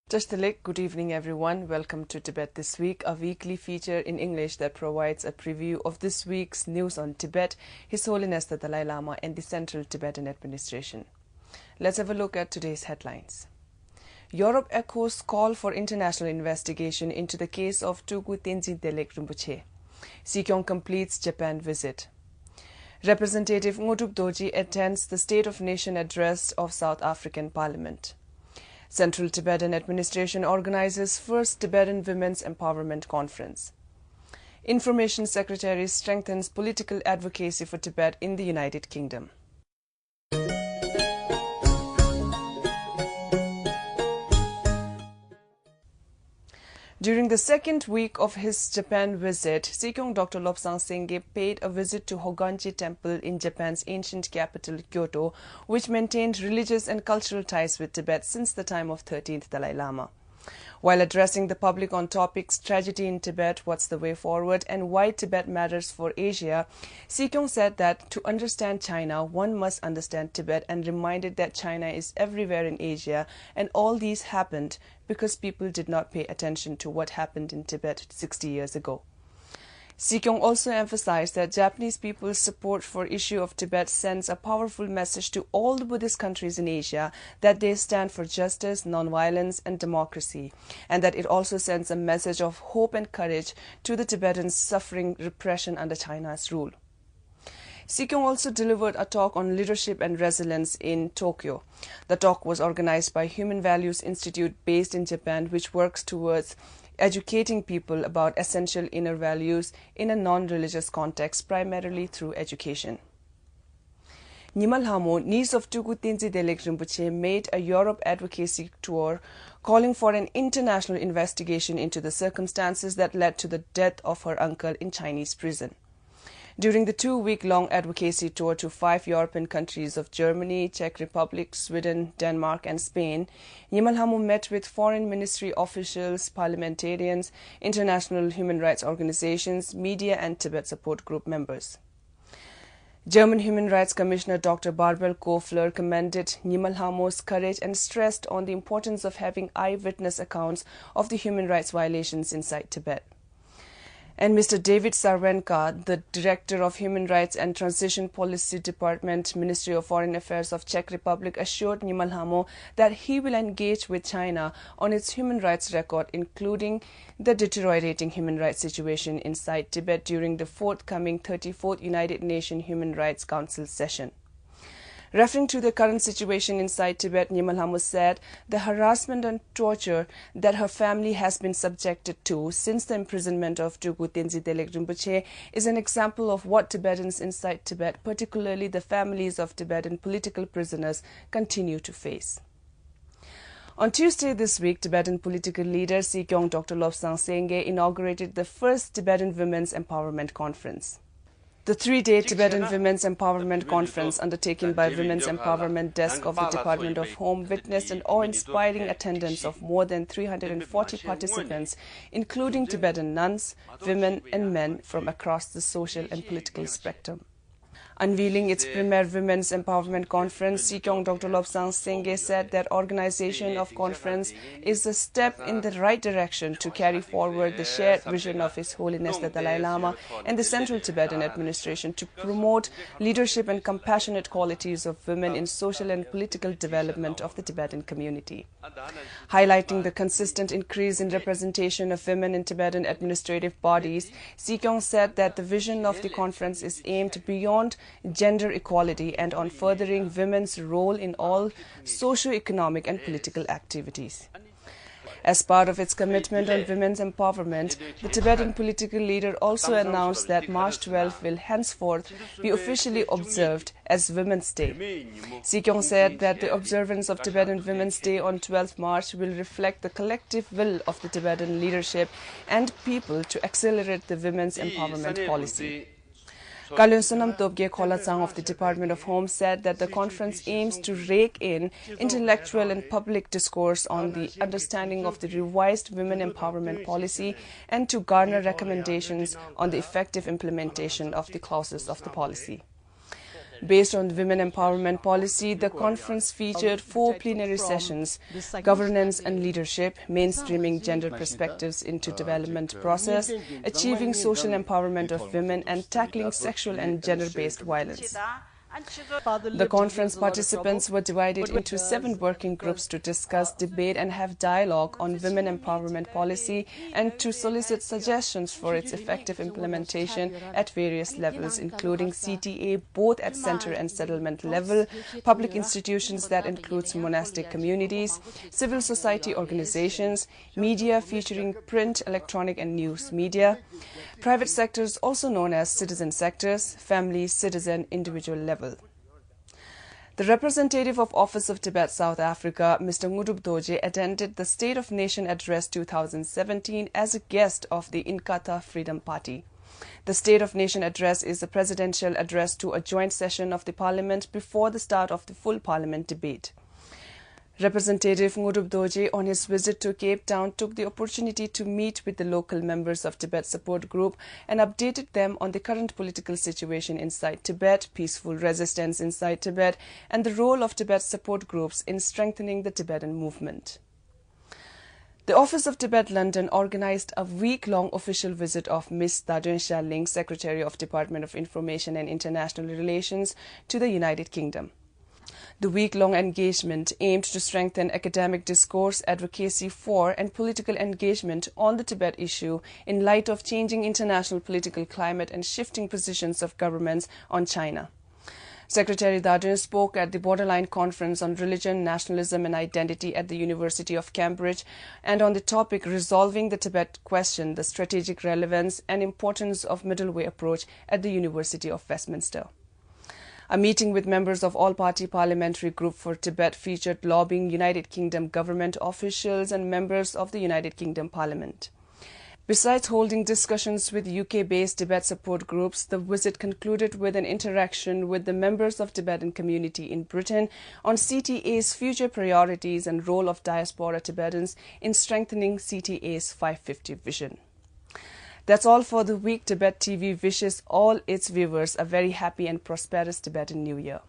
Tashtalek, good evening everyone. Welcome to Tibet This Week, a weekly feature in English that provides a preview of this week's news on Tibet, His Holiness the Dalai Lama and the Central Tibetan Administration. Let's have a look at today's headlines. Europe echoes call for international investigation into the case of Tulku Tenzin Delek Rinpoche. Sikyong completes Japan visit. Representative Ngoduk Dorji attends the State of Nation address of South African Parliament. Central Tibetan Administration organizes first Tibetan Women's Empowerment Conference. Information Secretary strengthens political advocacy for Tibet in the United Kingdom. During the second week of his Japan visit, Sikyong Dr. Lobsang Sengye paid a visit to Hoganji Temple in Japan's ancient capital, Kyoto, which maintained religious and cultural ties with Tibet since the time of 13th Dalai Lama. While addressing the public on topics tragedy in Tibet, what's the way forward, and why Tibet matters for Asia, Sikyong said that to understand China, one must understand Tibet, and reminded that China is everywhere in Asia, and all these happened because people did not pay attention to what happened in Tibet 60 years ago. Sikyong also emphasized that Japanese people's support for issue of Tibet sends a powerful message to all the Buddhist countries in Asia that they stand for justice, non-violence and democracy, and that it also sends a message of hope and courage to the Tibetans suffering repression under China's rule. Sikyong also delivered a talk on leadership and resilience in Tokyo. The talk was organized by Human Values Institute based in Japan, which works towards educating people about essential inner values in a non-religious context, primarily through education. Nymal Hamo, niece of Tulku Tenzin Delek Rinpoche, made a Europe advocacy tour calling for an international investigation into the circumstances that led to the death of her uncle in Chinese prison. During the 2-week-long advocacy tour to 5 European countries of Germany, Czech Republic, Sweden, Denmark and Spain, Nymal Hamo met with foreign ministry officials, parliamentarians, international human rights organizations, media and Tibet support group members. German Human Rights Commissioner Dr. Barbel Kofler commended Nymal Hamo's courage and stressed on the importance of having eyewitness accounts of the human rights violations inside Tibet. And Mr. David Sarvenka, the Director of Human Rights and Transition Policy Department, Ministry of Foreign Affairs of Czech Republic, assured Nymal Hamo that he will engage with China on its human rights record, including the deteriorating human rights situation inside Tibet during the forthcoming 34th United Nations Human Rights Council session. Referring to the current situation inside Tibet, Nymal Hamo said the harassment and torture that her family has been subjected to since the imprisonment of Tulku Tenzin Delek Rinpoche is an example of what Tibetans inside Tibet, particularly the families of Tibetan political prisoners, continue to face. On Tuesday this week, Tibetan political leader Sikyong Dr. Lobsang Sengye inaugurated the first Tibetan Women's Empowerment Conference. The 3-day Tibetan Women's Empowerment Conference undertaken by Women's Empowerment Desk of the Department of Home witnessed an awe-inspiring attendance of more than 340 participants, including Tibetan nuns, women and men from across the social and political spectrum. Unveiling its premier Women's Empowerment Conference, Sikyong Dr. Lobsang Sengye said that organization of conference is a step in the right direction to carry forward the shared vision of His Holiness the Dalai Lama and the Central Tibetan Administration to promote leadership and compassionate qualities of women in social and political development of the Tibetan community. Highlighting the consistent increase in representation of women in Tibetan administrative bodies, Sikyong said that the vision of the conference is aimed beyond gender equality and on furthering women's role in all socio-economic and political activities. As part of its commitment on women's empowerment, the Tibetan political leader also announced that March 12 will henceforth be officially observed as Women's Day. Sikyong said that the observance of Tibetan Women's Day on 12 March will reflect the collective will of the Tibetan leadership and people to accelerate the women's empowerment policy. Kalyon Sonam Tobge Kholatsang of the Department of Home said that the conference aims to rake in intellectual and public discourse on the understanding of the revised women empowerment policy and to garner recommendations on the effective implementation of the clauses of the policy. Based on women empowerment policy, the conference featured 4 plenary sessions: governance and leadership, mainstreaming gender perspectives into development process, achieving social empowerment of women, and tackling sexual and gender-based violence. The conference participants were divided into 7 working groups to discuss, debate and have dialogue on women empowerment policy and to solicit suggestions for its effective implementation at various levels, including CTA both at center and settlement level, public institutions that includes monastic communities, civil society organizations, media featuring print, electronic and news media, private sectors also known as citizen sectors, family, citizen, individual level. The representative of Office of Tibet, South Africa, Mr. Ngudub Doje, attended the State of Nation Address 2017 as a guest of the Inkatha Freedom Party. The State of Nation Address is a presidential address to a joint session of the Parliament before the start of the full Parliament debate. Representative Ngudub Doje, on his visit to Cape Town, took the opportunity to meet with the local members of Tibet Support Group and updated them on the current political situation inside Tibet, peaceful resistance inside Tibet, and the role of Tibet Support Groups in strengthening the Tibetan movement. The Office of Tibet London organized a week-long official visit of Ms. Tadun Sha-Ling, Secretary of Department of Information and International Relations, to the United Kingdom. The week-long engagement aimed to strengthen academic discourse, advocacy for and political engagement on the Tibet issue in light of changing international political climate and shifting positions of governments on China. Secretary Tadun spoke at the Borderline Conference on Religion, Nationalism and Identity at the University of Cambridge and on the topic Resolving the Tibet Question, the Strategic Relevance and Importance of Middle Way Approach at the University of Westminster. A meeting with members of all-party parliamentary group for Tibet featured lobbying United Kingdom government officials and members of the United Kingdom Parliament. Besides holding discussions with UK-based Tibet support groups, the visit concluded with an interaction with the members of Tibetan community in Britain on CTA's future priorities and role of diaspora Tibetans in strengthening CTA's 550 vision. That's all for the week. Tibet TV wishes all its viewers a very happy and prosperous Tibetan New Year.